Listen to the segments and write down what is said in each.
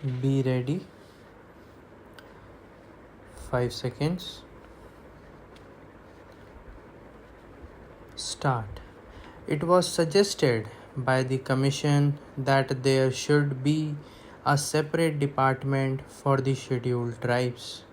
Be ready. 5 seconds. Start. It was suggested by the Commission that there should be a separate department for the scheduled tribes.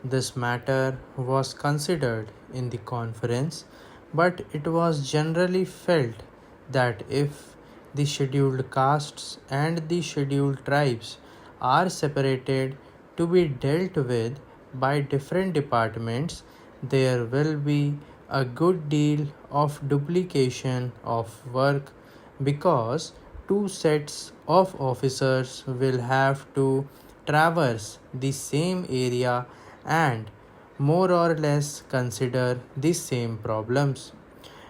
This matter was considered in the conference, but it was generally felt that if the scheduled castes and the scheduled tribes are separated to be dealt with by different departments, there will be a good deal of duplication of work because two sets of officers will have to traverse the same area and more or less consider the same problems.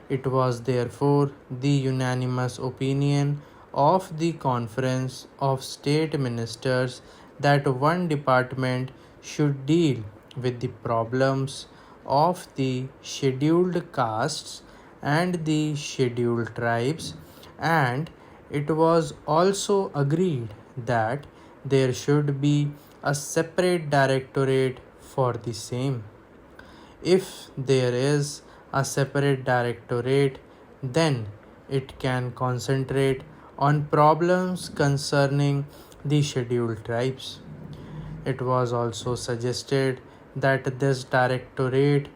It was therefore the unanimous opinion of the Conference of State Ministers that one department should deal with the problems of the scheduled castes and the scheduled tribes, and it was also agreed that there should be a separate directorate for the same. If there is a separate directorate, then it can concentrate on problems concerning the scheduled tribes. It was also suggested that this directorate,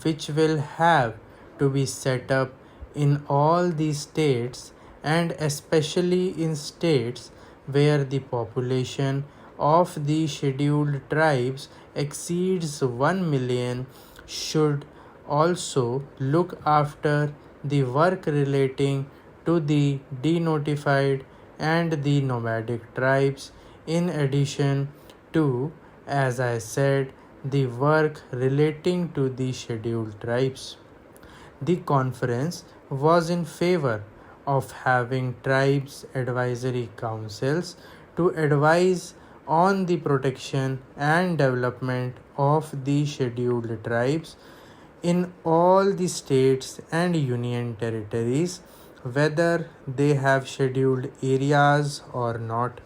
which will have to be set up in all the states and especially in states where the population of the scheduled tribes exceeds 1 million, should also look after the work relating to the denotified and the nomadic tribes, in addition to, as I said, the work relating to the scheduled tribes. The conference was in favor of having tribes advisory councils to advise on the protection and development of the scheduled tribes in all the states and union territories, whether they have scheduled areas or not.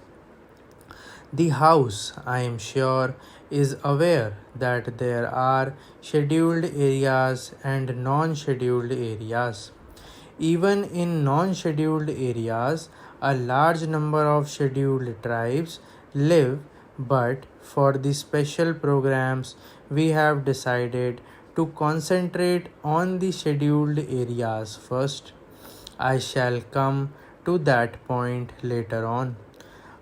The House, I am sure, is aware that there are scheduled areas and non scheduled areas. Even in non scheduled areas, a large number of scheduled tribes live, but for the special programs, we have decided to concentrate on the scheduled areas first. I shall come to that point later on.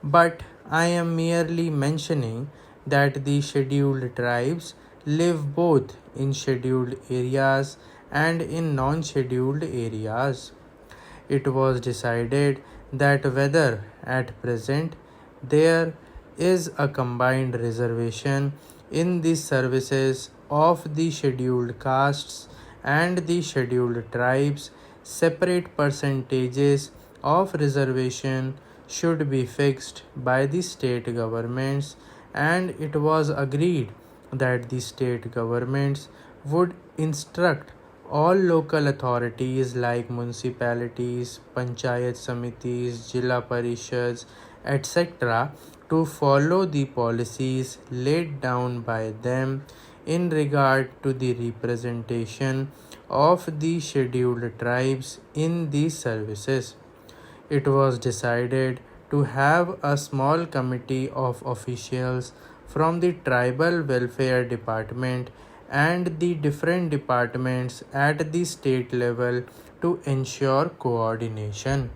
But I am merely mentioning that the scheduled tribes live both in scheduled areas and in non scheduled areas. It was decided that whether at present there is a combined reservation in the services of the scheduled castes and the scheduled tribes, separate percentages of reservation should be fixed by the state governments, and it was agreed that the state governments would instruct all local authorities like municipalities, panchayat samitis, jilla parishads, etc., to follow the policies laid down by them in regard to the representation of the scheduled tribes in these services. It was decided to have a small committee of officials from the Tribal Welfare Department and the different departments at the state level to ensure coordination.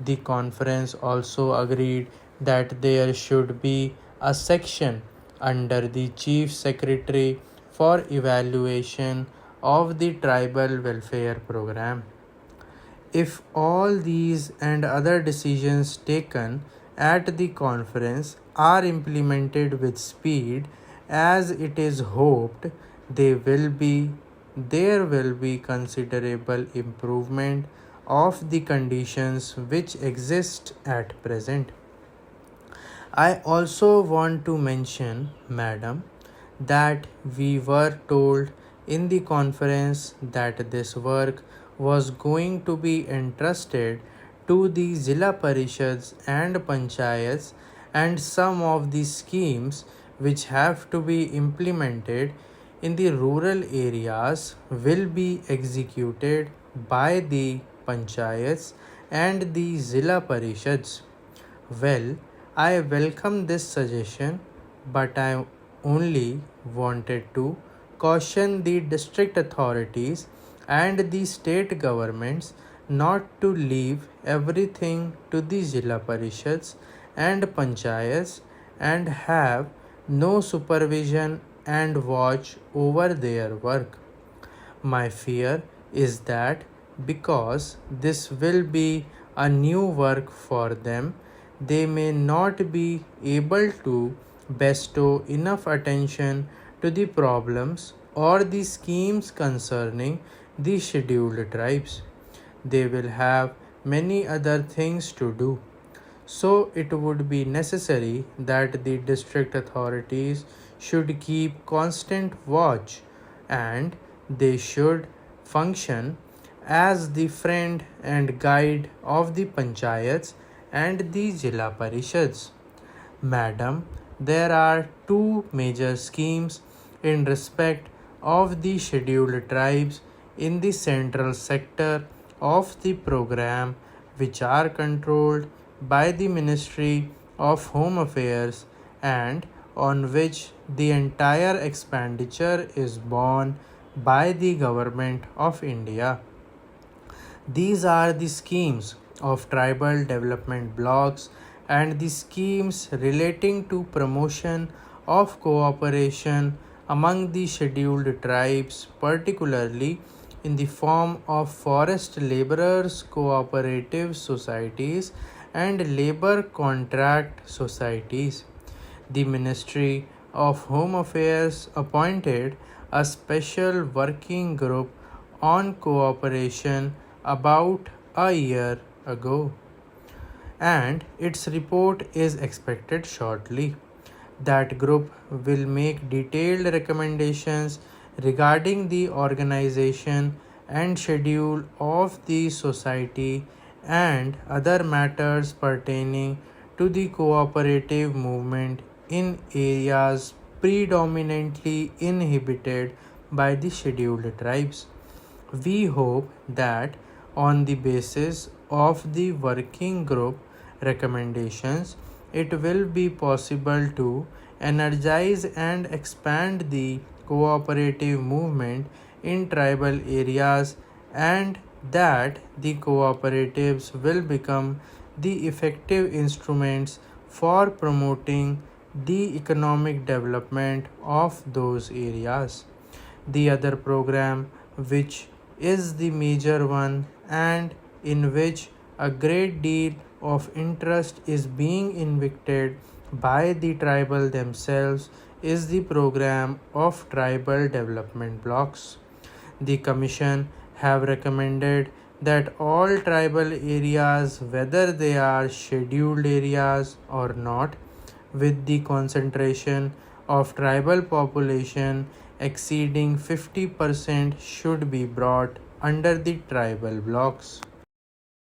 The conference also agreed that there should be a section under the Chief Secretary for evaluation of the Tribal Welfare Program. If all these and other decisions taken at the conference are implemented with speed, as it is hoped there will be considerable improvement of the conditions which exist at present. I also want to mention, madam, that we were told in the conference that this work was going to be entrusted to the Zilla Parishads and Panchayats, and some of the schemes which have to be implemented in the rural areas will be executed by the panchayats and the Zilla Parishads. Well, I welcome this suggestion, but I only wanted to caution the district authorities and the state governments not to leave everything to the Zilla Parishads and Panchayats and have no supervision and watch over their work. My fear is that because this will be a new work for them, they may not be able to bestow enough attention to the problems or the schemes concerning the scheduled tribes. They will have many other things to do. So, it would be necessary that the district authorities should keep constant watch and they should function as the friend and guide of the panchayats and the Jilla Parishads. Madam, there are two major schemes in respect of the scheduled tribes in the central sector of the program which are controlled by the Ministry of Home Affairs and on which the entire expenditure is borne by the Government of India. These are the schemes of tribal development blocks and the schemes relating to promotion of cooperation among the scheduled tribes, particularly in the form of forest laborers cooperative societies and labor contract societies. The Ministry of Home Affairs appointed a special working group on cooperation about a year ago, and its report is expected shortly. That group will make detailed recommendations regarding the organization and schedule of the society and other matters pertaining to the cooperative movement in areas predominantly inhabited by the scheduled tribes. We hope that on the basis of the working group recommendations, it will be possible to energize and expand the cooperative movement in tribal areas and that the cooperatives will become the effective instruments for promoting the economic development of those areas. The other program, which is the major one and in which a great deal of interest is being invested by the tribal themselves, is the program of tribal development blocks. The Commission have recommended that all tribal areas, whether they are scheduled areas or not, with the concentration of tribal population exceeding 50% should be brought under the tribal blocks.